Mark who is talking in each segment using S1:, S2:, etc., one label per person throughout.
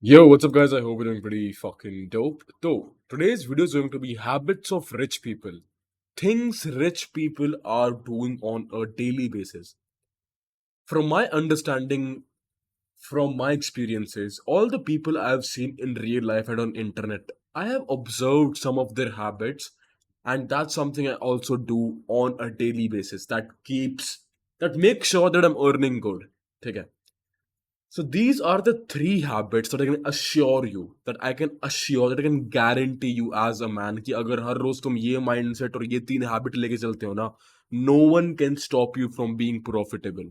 S1: Yo, what's up, guys? I hope you're doing pretty fucking dope. So, today's video is going to be habits of rich people. Things rich people are doing on a daily basis. From my understanding, from my experiences, all the people I've seen in real life and on internet, I have observed some of their habits, and that's something I also do on a daily basis. That makes sure that I'm earning good. Okay. So these are the three habits that I can assure you, that I can guarantee you as a man कि अगर हर रोज तुम ये mindset और ये तीन habit लेके चलते हो ना, no one can stop you from being profitable.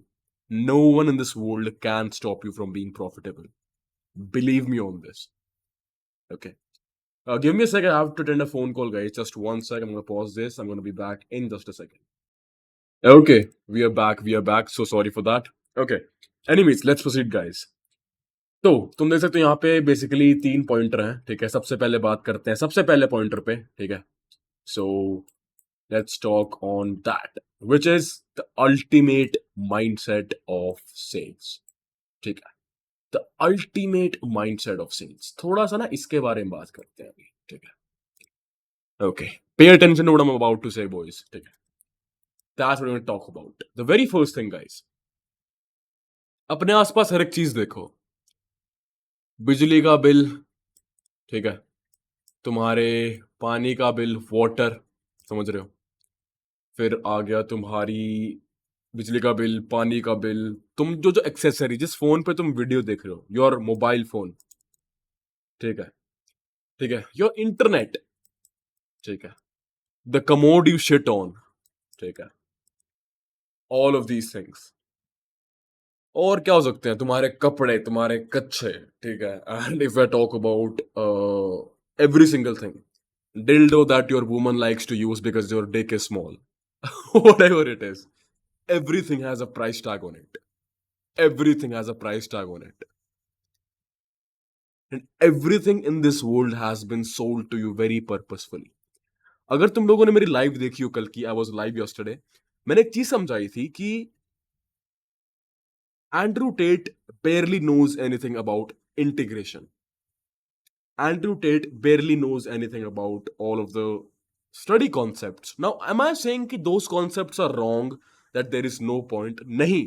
S1: No one in this world can stop you from being profitable. Believe me on this. Okay. Give me a second. I have to attend a phone call, guys. Just one sec. I'm gonna pause this. I'm gonna be back in just a second. Okay, we are back. We are back. So sorry for that. Okay. Anyways, let's proceed, guys. तो तुम देख सकते हो यहाँ पे basically तीन pointer हैं, ठीक है। सबसे पहले बात करते हैं सबसे पहले पॉइंटर पे, ठीक है। So let's talk on that which is the ultimate mindset of sales, ठीक है। The ultimate mindset of sales, थोड़ा सा ना इसके बारे में बात करते हैं अभी, ठीक है। Okay, pay attention to what I am about to say boys, ठीक है। That's what we will talk about. The very first thing guys, अपने आसपास हर एक चीज देखो। बिजली का बिल, ठीक है, तुम्हारे पानी का बिल, वाटर, समझ रहे हो। फिर आ गया तुम्हारी बिजली का बिल, पानी का बिल, तुम जो जो एक्सेसरी, जिस फोन पे तुम वीडियो देख रहे हो, योर मोबाइल फोन, ठीक है, ठीक है, योर इंटरनेट, ठीक है, the commode you shit on, ठीक है, ऑल ऑफ दीज थिंग्स। और क्या हो सकते हैं, तुम्हारे कपड़े, तुम्हारे कच्चे, ठीक है। And if I talk about every single thing, dildo that your woman likes to use because your dick is small, whatever it is, everything has a price tag on it. Everything has a price tag on it. And everything in this world has been sold to you very purposefully. अगर तुम लोगों ने मेरी live देखी हो कल की, I was live yesterday, मैंने एक चीज समझाई थी कि Andrew Tate barely knows anything about integration. Andrew Tate barely knows anything about all of the study concepts. Now, am I saying that those concepts are wrong, that there is no point? Nahi.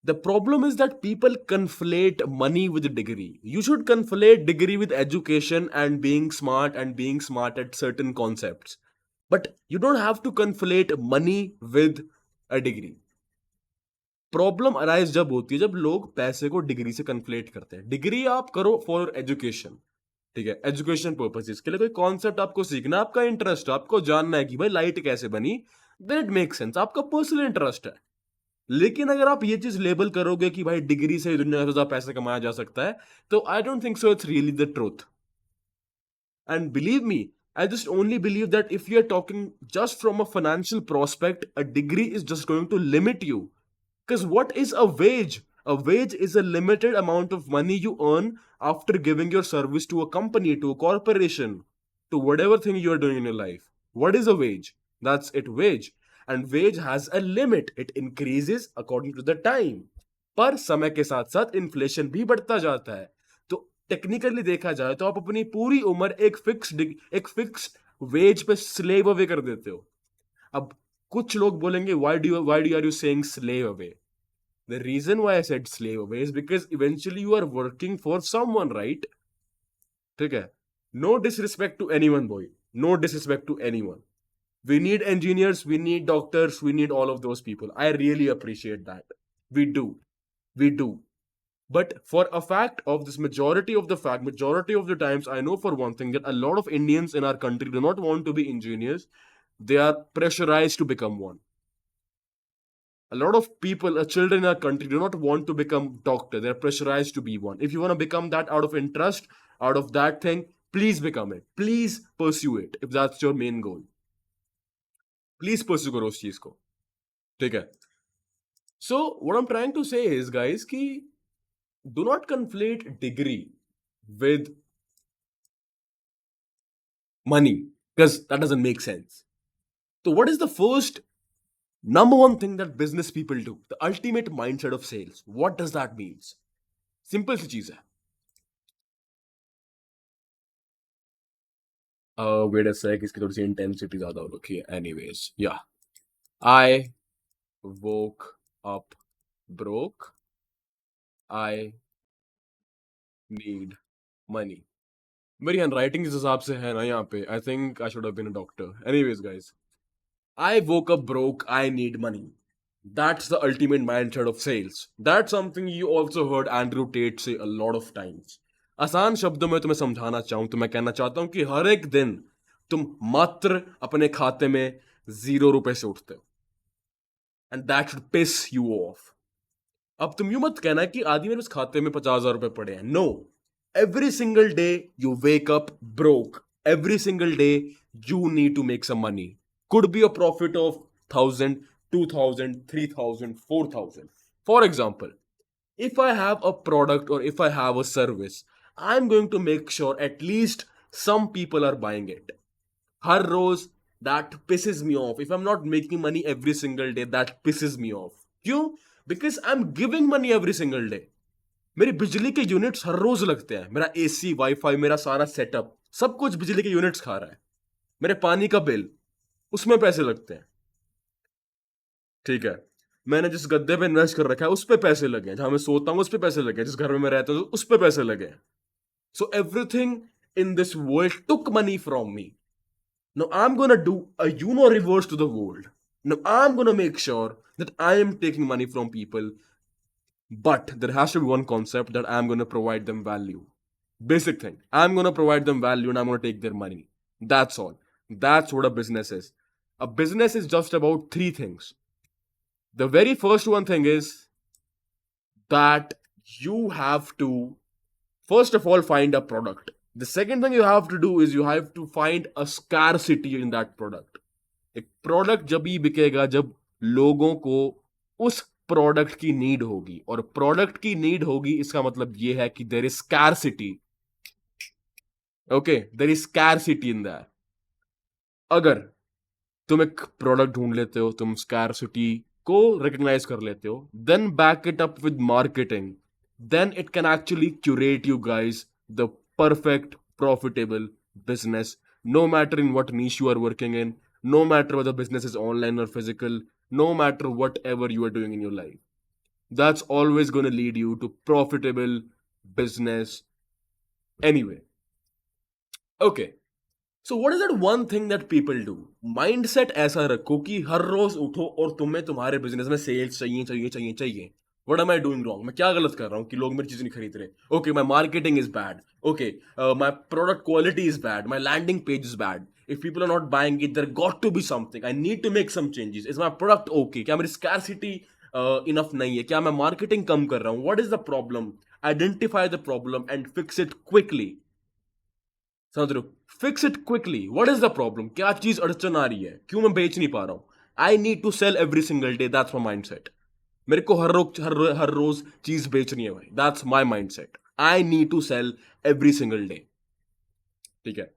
S1: The problem is that people conflate money with degree. You should conflate degree with education and being smart at certain concepts. But you don't have to conflate money with a degree. Problem arise जब होती है जब लोग पैसे को degree से कन्फ्लेट करते हैं। डिग्री आप करो फॉर एजुकेशन, ठीक है, एजुकेशन पर्पसेस के लिए। कोई कॉन्सेप्ट आपको सीखना, आपका इंटरेस्ट, आपको जानना है कि भाई लाइट कैसे बनी, देन इट मेक सेंस, आपका पर्सनल इंटरेस्ट है। लेकिन अगर आप ये चीज लेबल करोगे कि भाई डिग्री से दुनिया में ज्यादा पैसे कमाया जा सकता है, तो I don't think so it's really the truth. And believe me, I just only believe that if you're talking just from a financial prospect, a degree is just going to limit you. Because what is a wage? A wage is a limited amount of money you earn after giving your service to a company, to a corporation, to whatever thing you are doing in your life. What is a wage? That's it, wage. And wage has a limit. It increases according to the time. पर समय के साथ साथ inflation भी बढ़ता जाता है। तो टेक्निकली देखा जाए तो आप अपनी पूरी उम्र एक फिक्स्ड वेज पे स्लेव अवे कर देते हो। अब कुछ लोग बोलेंगे why do are you saying slave away? The reason why I said slave away is because eventually you are working for someone, right? ठीक है, no disrespect to anyone, boy, no disrespect to anyone. We need engineers, we need doctors, we need all of those people. I really appreciate that. We do we do but for a fact of this, majority of the times, I know for one thing that a lot of Indians in our country do not want to be engineers. They are pressurized to become one. A lot of people, children in our country, do not want to become doctor. They're pressurized to be one. If you want to become that out of interest, out of that thing, please become it. Please pursue it. If that's your main goal, please pursue करो उस चीज को, ठीक है। So what I'm trying to say is, guys, कि do not conflate degree with money, because that doesn't make sense. So what is the first number one thing that business people do? The ultimate mindset of sales. What does that mean? Simple सी चीज है। Wait अ सेक, इसकी थोड़ी सी intensity ज्यादा हो रखी है। Anyways, yeah I woke up broke, I need money. मेरी handwriting इस हिसाब से है ना यहाँ पे, I think I should have been a doctor. Anyways guys, I woke up broke, I need money. That's the ultimate mindset of sales. That's something you also heard Andrew Tate say a lot of times. आसान शब्दों में तुम्हें समझाना चाहूं तो मैं कहना चाहता हूं कि हर एक दिन तुम मात्र अपने खाते में 0 रुपए से उठते हो, and that should piss you off. अब तुम यूं मत कहना कि आदि मेरे पास खाते में 50,000 रुपए पड़े हैं। No, every single day you wake up broke, every single day you need to make some money. Could be a profit of 1,000, 2,000, 3,000, 4,000। For example, if I have a product or if I have a service, I'm going to make sure at least some people are buying it. हर रोज that pisses me off. If I'm not making money every single day, that pisses me off. क्यों? Because I'm giving money every single day. मेरी बिजली के units हर रोज लगते हैं, मेरा AC, wifi, मेरा सारा सेटअप, सब कुछ बिजली के यूनिट्स खा रहा है। मेरे पानी का बिल, उसमें पैसे लगते हैं। ठीक है, मैंने जिस गद्दे पे इन्वेस्ट कर रखा है उस पे पैसे लगे हैं, जहां मैं सोता हूँ उस पे पैसे लगे हैं, जिस घर में मैं रहता हूँ उस पे पैसे लगे हैं। So everything in this world took money from me. Now I'm gonna do a reverse to the world. Now I'm gonna make sure that I am taking money from people, but there has to be one concept that I'm gonna provide them value. Basic thing. I'm gonna provide them value and I'm gonna take their money. That's all. That's what a business is. A business is just about three things. The very first one thing is that you have to, first of all, find a product. The second thing you have to do is you have to find a scarcity in that product. एक product जब ही बिकेगा जब लोगों को उस product की need होगी, और प्रोडक्ट की नीड होगी इसका मतलब ये है कि there is scarcity. Okay, there is scarcity in that. अगर तुम एक प्रोडक्ट ढूंढ लेते हो, तुम स्कैरसिटी को रिकग्नाइज कर लेते हो, then back it up with marketing, then it can actually curate you guys the perfect profitable business, no matter in what niche you are working in, no matter whether business is online or physical, no matter whatever you are doing in your life, that's always going to lead you to profitable business anyway. Okay, so what is that one thing that people do? Mindset ऐसा रखो कि हर रोज उठो और तुम्हें तुम्हारे business में sales चाहिए चाहिए चाहिए चाहिए। What am I doing wrong? मैं क्या गलत कर रहा हूँ कि लोग मेरी चीज नहीं खरीद रहे? Okay, my marketing is bad. Okay, my product quality is bad. My landing page is bad. If people are not buying it, there got to be something. I need to make some changes. Is my product okay? क्या मेरी scarcity enough नहीं है? क्या मैं marketing कम कर रहा हूँ? What is the problem? Identify the problem and fix it quickly. समझ रहे हो? Fix it quickly. What is the problem? क्या चीज अड़चन आ रही है? क्यों मैं बेच नहीं पा रहा हूं? I need to sell every single day, that's my mind set. मेरे को हर रोज चीज बेचनी है भाई, that's my mind set. I need to sell every single day. ठीक है,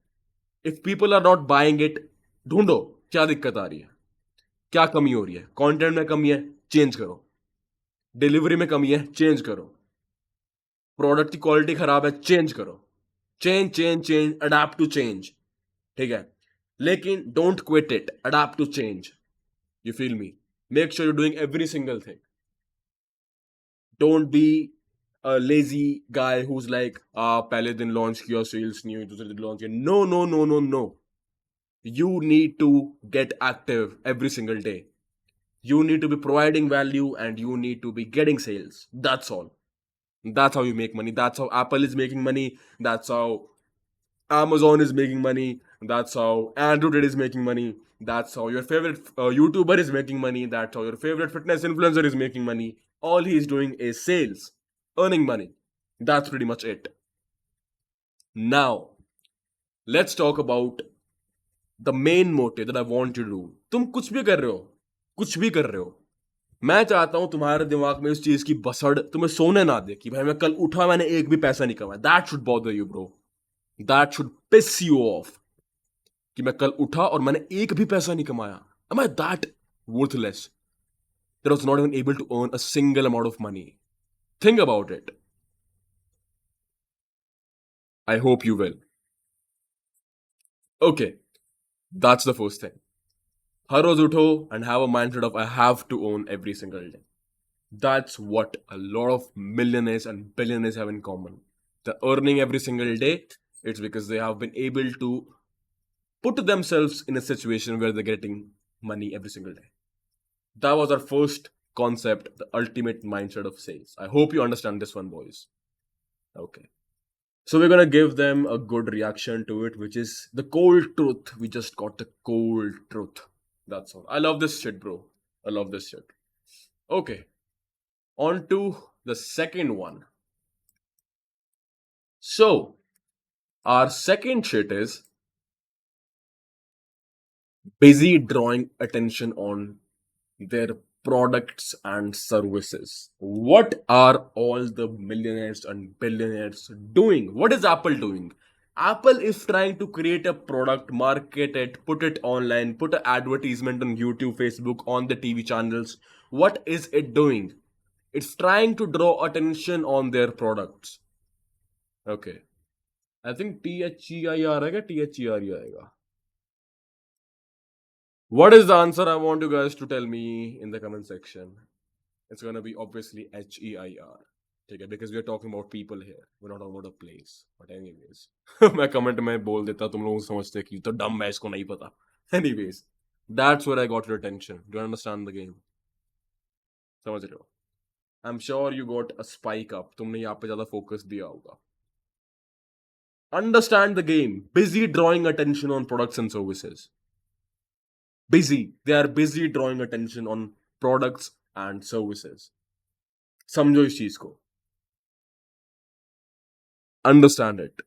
S1: if people are not buying it, ढूंढो क्या दिक्कत आ रही है, क्या कमी हो रही है। कंटेंट में कमी है, चेंज करो। डिलीवरी में कमी है, चेंज करो। प्रोडक्ट की क्वालिटी खराब है, चेंज करो। Change change change, adapt to change. ठीक है, लेकिन don't quit it, adapt to change. You feel me? Make sure you doing every single thing. Don't be a lazy guy who's like, पहले दिन launch किया, sales नहीं हुई, दूसरे दिन लॉन्च किया। No no no no no, you need to get active every single day. You need to be providing value and you need to be getting sales. That's all. That's how you make money. That's how Apple is making money. That's how Amazon is making money. That's how Andrew Tate is making money. That's how your favorite YouTuber is making money. That's how your favorite fitness influencer is making money. All he is doing is sales, earning money. That's pretty much it. Now, let's talk about the main motive that I want you to do. तुम कुछ भी कर रहे हो, कुछ भी कर रहे हो, मैं चाहता हूं तुम्हारे दिमाग में इस चीज की बसड़ तुम्हें सोने ना दे कि भाई मैं कल उठा, मैंने एक भी पैसा नहीं कमाया। That should bother you bro, that should piss you off कि मैं कल उठा और मैंने एक भी पैसा नहीं कमाया। Am I that worthless that I was not even able to earn a single amount of money? Think about it. I hope you will. Okay, that's the first thing. हर रोज उठो and have a mindset of I have to own every single day. That's what a lot of millionaires and billionaires have in common. They're earning every single day. It's because they have been able to put themselves in a situation where they're getting money every single day. That was our first concept, the ultimate mindset of sales. I hope you understand this one, boys. Okay. So we're gonna give them a good reaction to it, which is the cold truth. We just got the cold truth. That's all. I love this shit, bro. I love this shit. Okay. On to the second one. So our second shit is busy drawing attention on their products and services. What are all the millionaires and billionaires doing? What is Apple doing? Apple is trying to create a product, market it, put it online, put an advertisement on YouTube, Facebook, on the TV channels. What is it doing? It's trying to draw attention on their products. Okay. I think THEIR आएगा THERE आएगा. What is the answer? I want you guys to tell me in the comment section. It's gonna be obviously HEIR. ठीक है, because we are talking about people here. We're not talking about a place. But anyways, मैं comment में बोल देता, तुम लोग समझते कि तो dumb है, इसको नहीं पता. Anyways, that's where I got your attention. Do you understand the game? समझ रहे हो? I'm sure you got a spike up. तुमने यहाँ पे ज़्यादा focus दिया होगा. Understand the game. Busy drawing attention on products and services. Busy. They are busy drawing attention on products and services. समझो इस चीज को. Understand it.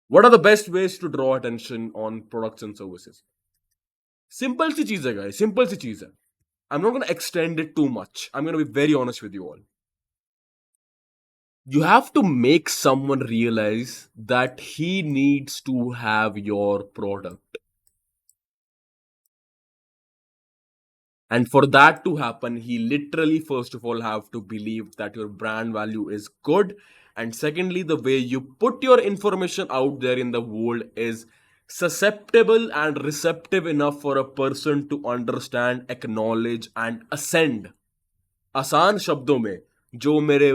S1: What are the best ways to draw attention on products and services? Simple सी चीज है guys. Simple सी चीज है. I'm not gonna extend it too much. I'm gonna be very honest with you all. You have to make someone realize that he needs to have your product. And for that to happen, he literally, first of all, have to believe that your brand value is good. And secondly, the way you put your information out there in the world is susceptible and receptive enough for a person to understand, acknowledge, and ascend. आसान शब्दों में जो मेरे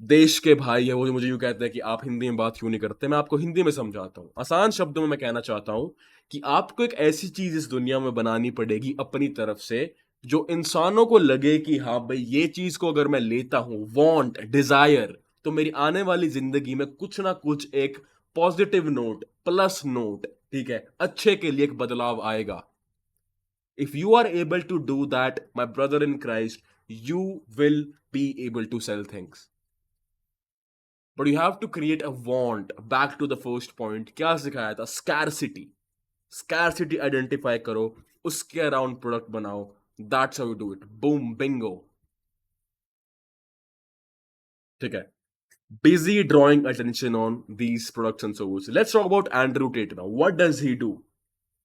S1: देश के भाई है वो मुझे यूं कहते हैं कि आप हिंदी में बात क्यों नहीं करते, मैं आपको हिंदी में समझाता हूँ. आसान शब्दों में मैं कहना चाहता हूँ कि आपको एक ऐसी चीज इस दुनिया में बनानी पड़ेगी अपनी तरफ से जो इंसानों को लगे कि हाँ भाई ये चीज को अगर मैं लेता हूँ, वांट, डिजायर, तो मेरी आने वाली जिंदगी में कुछ ना कुछ एक पॉजिटिव नोट, प्लस नोट, ठीक है, अच्छे के लिए एक बदलाव आएगा. If you are able to do that, my brother in Christ, you will be able to sell things. But you have to create a want. Back to the first point. क्या सिखाया था? Scarcity. Scarcity identify करो. उसके around product बनाओ. That's how you do it. Boom, bingo. ठीक है. Busy drawing attention on these products and services. Let's talk about Andrew Tate now. What does he do?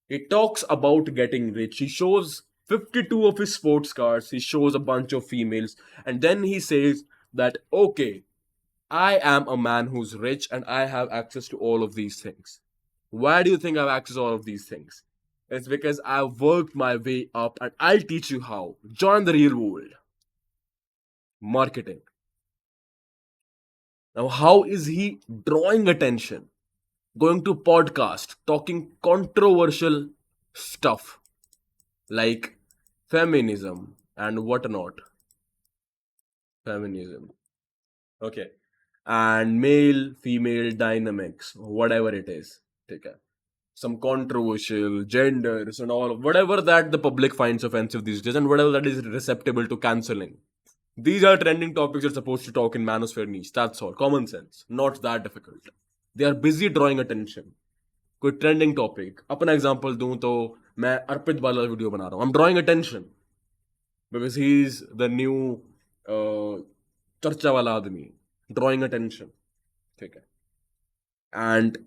S1: He talks about getting rich. He shows 52 of his sports cars. He shows a bunch of females. And then he says that, okay, I am a man who's rich and I have access to all of these things. Why do you think I have access to all of these things? It's because I've worked my way up and I'll teach you how. Join the real world. Marketing. Now, how is he drawing attention? Going to podcast, talking controversial stuff like feminism and whatnot. Feminism. Okay. And male female dynamics, whatever it is. Okay. Some controversial genders and all, whatever that the public finds offensive these days, and whatever that is receptible to cancelling. These are trending topics you're supposed to talk in manosphere niche. That's all. Common sense. Not that difficult. They are busy drawing attention. कोई trending topic, अपना example दूं तो मैं अर्पित वाला video बना रहा हूं. I am drawing attention because he is the new चर्चा वाला आदमी. Drawing attention. ठीक है. And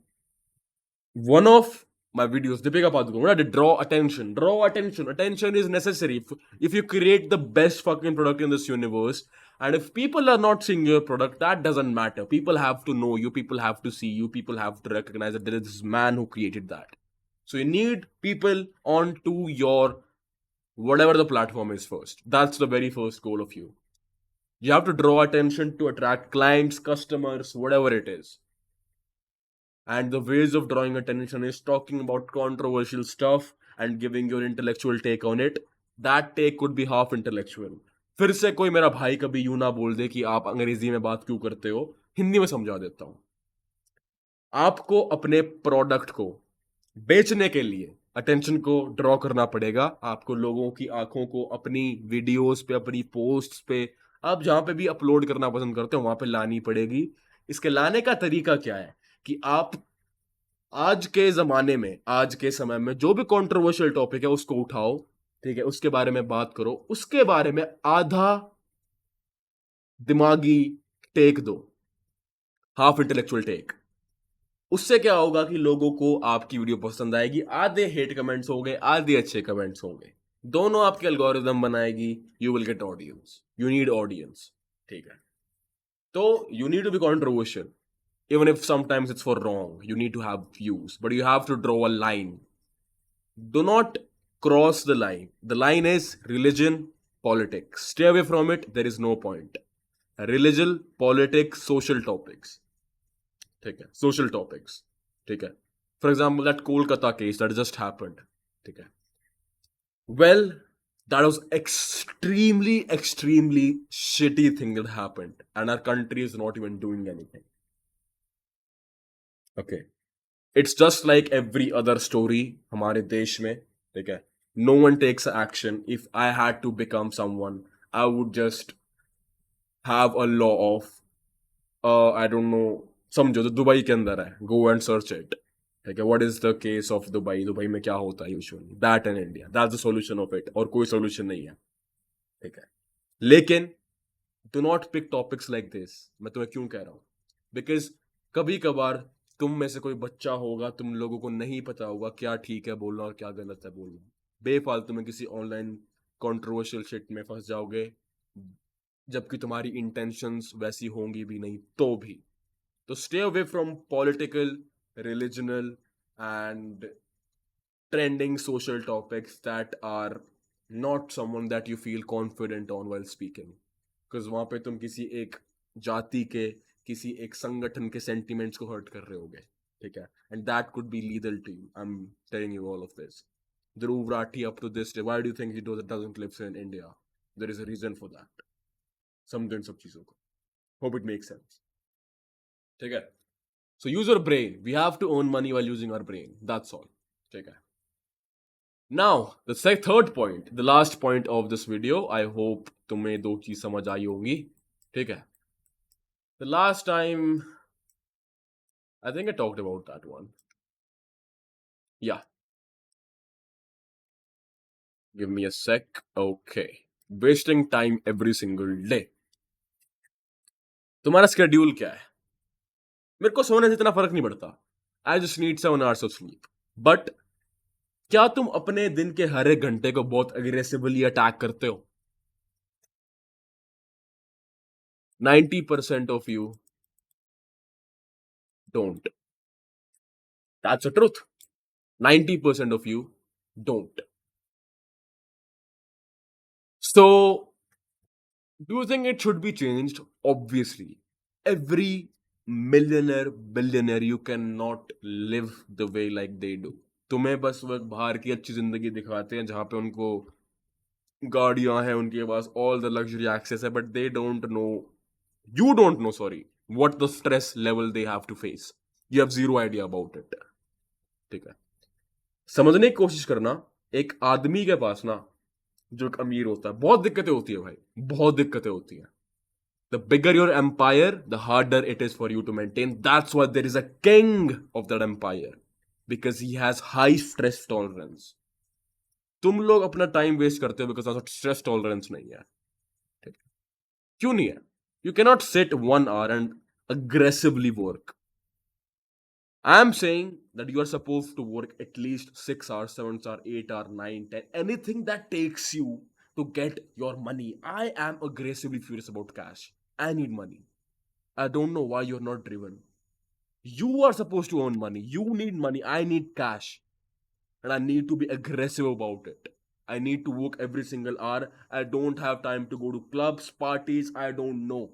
S1: one of my videos, Deepika Padukone, draw attention. Draw attention. Attention is necessary. If you create the best fucking product in this universe, And if people are not seeing your product, that doesn't matter. People have to know you, people have to see you, people have to recognize that there is this man who created that. So you need people onto your whatever the platform is first. That's the very first goal of you. You have to draw attention to attract clients, customers, whatever it is. And the ways of drawing attention is talking about controversial stuff and giving your intellectual take on it. That take could be half intellectual. फिर से कोई मेरा भाई कभी यूं ना बोल दे कि आप अंग्रेजी में बात क्यों करते हो, हिंदी में समझा देता हूं. आपको अपने प्रोडक्ट को बेचने के लिए अटेंशन को ड्रॉ करना पड़ेगा. आपको लोगों की आंखों को अपनी वीडियोस पे, अपनी पोस्ट्स पे, आप जहां पे भी अपलोड करना पसंद करते हो वहां पे लानी पड़ेगी. इसके लाने का तरीका क्या है कि आप आज के जमाने में, आज के समय में जो भी कंट्रोवर्शियल टॉपिक है उसको उठाओ, ठीक है, उसके बारे में बात करो, उसके बारे में आधा दिमागी टेक दो, हाफ इंटेलेक्चुअल टेक. उससे क्या होगा कि लोगों को आपकी वीडियो पसंद आएगी. आधे हेट कमेंट्स होंगे, आधे अच्छे कमेंट्स होंगे, दोनों आपके एल्गोरिदम बनाएगी. You will get audience. You need audience. ठीक है, तो you need to be controversial. Even if sometimes it's for wrong, you need to have views, but you have to draw a line. Do not cross the line. The line is religion, politics. Stay away from it. There is no point. Religion, politics, social topics. ठीक है, social topics. ठीक है. For example, that Kolkata case that just happened. ठीक है. Well, that was extremely, extremely shitty thing that happened, and our country is not even doing anything. Okay. It's just like every other story हमारे देश में, ठीक है. No one takes action. If I had to become someone, I would just have a law of, I don't know, समझो तो Dubai के अंदर है, go and search it. ठीक है, what is the case of Dubai, Dubai में क्या होता है usually, that in India, that's the solution of it, और कोई solution नहीं है. ठीक है, लेकिन do not pick topics like this. मैं तुम्हें क्यों कह रहा हूँ? Because कभी कभार तुम में से कोई बच्चा होगा, तुम लोगों को नहीं पता होगा क्या ठीक है बोलना और क्या गलत है बोलना. बेफालतू में किसी ऑनलाइन कंट्रोवर्शियल शिट में फंस जाओगे, जबकि तुम्हारी इंटेंशंस वैसी होंगी भी नहीं तो भी. तो stay away from political, religional and trending social topics that are not someone that you feel confident on while speaking. Because वहां पे तुम किसी एक जाति के, किसी एक संगठन के सेंटिमेंट्स को हर्ट कर रहे होगे. ठीक है, and that could be legal to you. I am telling you all of this. Dhruv Rathee up to this day, why do you think he doesn't live in India? There is a reason for that. समझो इन सब चीजों को. Hope it makes sense. ठीक है, so use your brain. We have to earn money while using our brain. That's all. ठीक है. Now the third point, the last point of this video. I hope तुम्हें दो चीज समझ आई होंगी. ठीक है. The last time, I think I talked about that one. Yeah. Give me a sec. Okay. Wasting time every single day. तुम्हारा schedule क्या है? मेरे को सोने से इतना फर्क नहीं पड़ता. I just need 7 hours of sleep. But क्या तुम अपने दिन के हर एक घंटे को बहुत अग्रेसिवली अटैक करते हो? 90% of you don't. That's the truth. 90% of you don't. So, do you think it should be changed? Obviously. Every millionaire, billionaire, you cannot live the way like they do. तुम्हें बस वो बाहर की अच्छी जिंदगी दिखाते हैं जहां पे उनको गाड़ियां हैं, उनके पास all the luxury access है, but they don't know, you don't know, sorry, what the stress level they have to face. You have zero idea about it. ठीक है, समझने की कोशिश करना. एक आदमी के पास ना, जो एक अमीर होता है, बहुत दिक्कतें होती है भाई, बहुत दिक्कतें होती हैं. The bigger your empire, the harder it is for you to maintain. That's why there is a king of that empire, because he has high stress tolerance. तुम लोग अपना टाइम वेस्ट करते हो बिकॉज स्ट्रेस टॉलरेंस नहीं है. ठीक है, क्यों नहीं है? You can not sit 1 hour and aggressively work. I am saying that you are supposed to work at least 6 hours, 7 hours, 8 hours, 9, 10, anything that takes you to get your money. I am aggressively furious about cash. I need money. I don't know why you're not driven. You are supposed to earn money. You need money. I need cash. And I need to be aggressive about it. I need to work every single hour. I don't have time to go to clubs, parties. I don't know.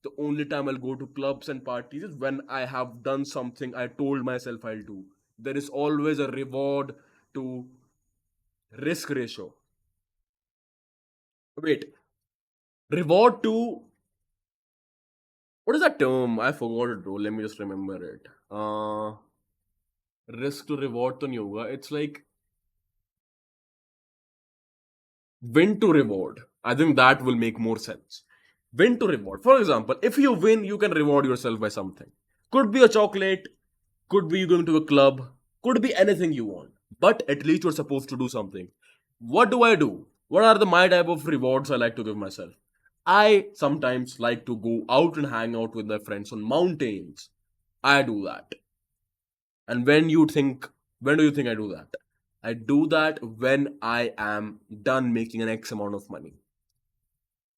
S1: The only time I'll go to clubs and parties is when I have done something I told myself I'll do. There is always a reward to risk ratio. Wait, reward to what is that term? I forgot it, bro. Let me just remember it. Risk to reward to yoga. It's like win to reward. I think that will make more sense. Win to reward. For example, if you win, you can reward yourself by something. Could be a chocolate, could be you going to a club, could be anything you want. But at least you're supposed to do something. What do I do? What are the my type of rewards I like to give myself? I sometimes like to go out and hang out with my friends on mountains. I do that. And when do you think I do that? I do that when I am done making an X amount of money.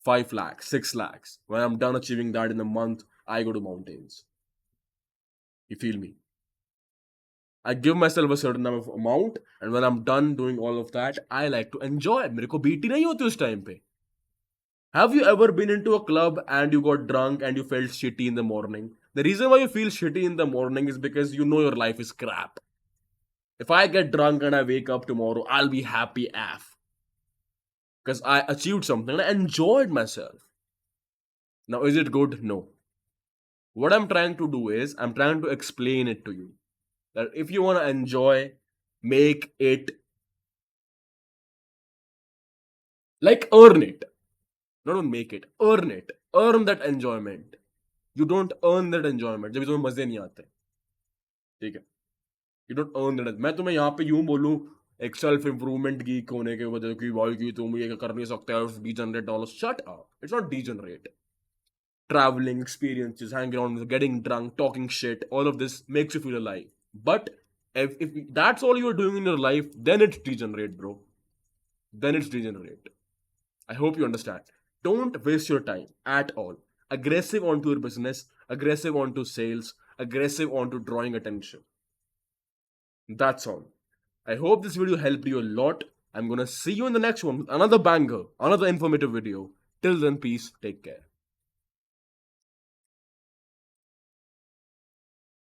S1: 5 lakhs, 6 lakhs. When I'm done achieving that in a month, I go to mountains. You feel me? I give myself a certain amount, and when I'm done doing all of that, I like to enjoy. मेरे को BT नहीं होती उस time पे. Have you ever been into a club and you got drunk and you felt shitty in the morning? The reason why you feel shitty in the morning is because you know your life is crap. If I get drunk and I wake up tomorrow, I'll be happy AF. Because I achieved something and I enjoyed myself. Now, is it good? No. What I'm trying to do is, I'm trying to explain it to you. That if you want to enjoy, make it like earn it. Not make it, earn it. Earn that enjoyment. You don't earn that enjoyment जब तुम्हें मजे नहीं आते. ठीक है. You don't earn that. मैं तुम्हें यहाँ पे यूं बोलूँ एक सेल्फ इम्प्रूवमेंट गीक होने के वजह की भाई की तुम ये कर नहीं सकते degenerate dollar shut up. It's not degenerate. Traveling experiences, hanging around, getting drunk, talking shit, all of this makes you feel alive. But if that's all you're doing in your life, then it's degenerate, bro. Then it's degenerate. I hope you understand. Don't waste your time at all. Aggressive onto your business, aggressive onto sales, aggressive onto drawing attention. That's all. I hope this video helped you a lot. I'm gonna see you in the next one with another banger, another informative video. Till then, peace, take care.